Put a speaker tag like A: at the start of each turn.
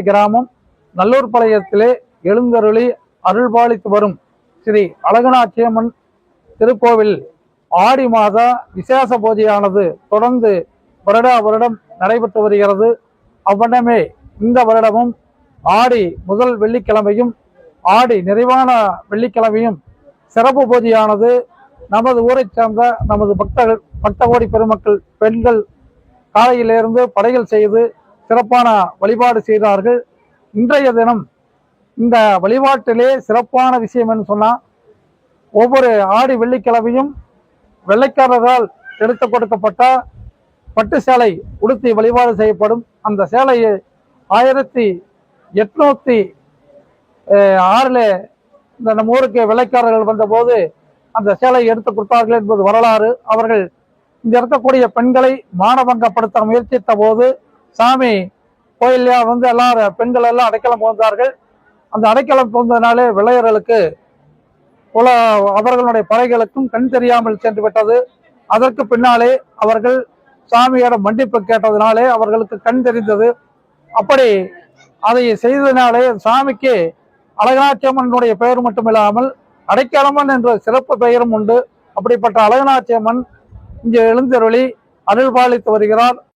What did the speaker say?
A: கிராமம் நல்லூர் பாளையத்திலே எழுந்தருளி அருள்பாலித்து வரும் ஸ்ரீ அழகனாச்சியம்மன் திருக்கோவில் ஆடி மாத விசேஷ பூஜையானது தொடர்ந்து வருடம் நடைபெற்று வருகிறது. அவ்வண்ணமே இந்த வருடமும் ஆடி முதல் வெள்ளிக்கிழமையும் ஆடி நிறைவான வெள்ளிக்கிழமையும் சிறப்பு பூஜையானது நமது ஊரைச் சேர்ந்த நமது பக்த கோடி பெருமக்கள் பெண்கள் காலையிலிருந்து படைகள் செய்து சிறப்பான வழிபாடு செய்தார்கள். இன்றைய தினம் இந்த வழிபாட்டிலே சிறப்பான விஷயம் என்று சொன்னால், ஒவ்வொரு ஆடி வெள்ளிக்கிழமையும் வெள்ளைக்காரர்களால் எடுத்து கொடுக்கப்பட்ட பட்டு சேலை உடுத்தி வழிபாடு செய்யப்படும். அந்த சேலையை 1806 இந்த நம்ம ஊருக்கு வெள்ளைக்காரர்கள் வந்தபோது அந்த சேலையை எடுத்து கொடுத்தார்கள் என்பது வரலாறு. அவர்கள் இங்க இருக்கக்கூடிய பெண்களை மானபங்கப்படுத்த முயற்சித்த போது சாமி கோயில்ல வந்து எல்லாரும் பெண்கள் எல்லாம் அடைக்கலம் புகுந்தார்கள். அந்த அடைக்கலம் புகுந்ததினாலே வெள்ளையர்களுக்கு அவர்களுடைய படைகளுக்கும் கண் தெரியாமல் சென்று விட்டது. அதற்கு பின்னாலே அவர்கள் சாமியிடம் மன்னிப்பு கேட்டதினாலே அவர்களுக்கு கண் தெரிந்தது. அப்படி அதை செய்ததினாலே சாமிக்கு அழகனாச்சியம்மனுடைய பெயர் மட்டுமில்லாமல் அடைக்கலம்மன் என்ற சிறப்பு பெயரும் உண்டு. அப்படிப்பட்ட அழகனாச்சியம்மன் இங்கே எழுந்தருளி அருள்பாலித்து வருகிறார்.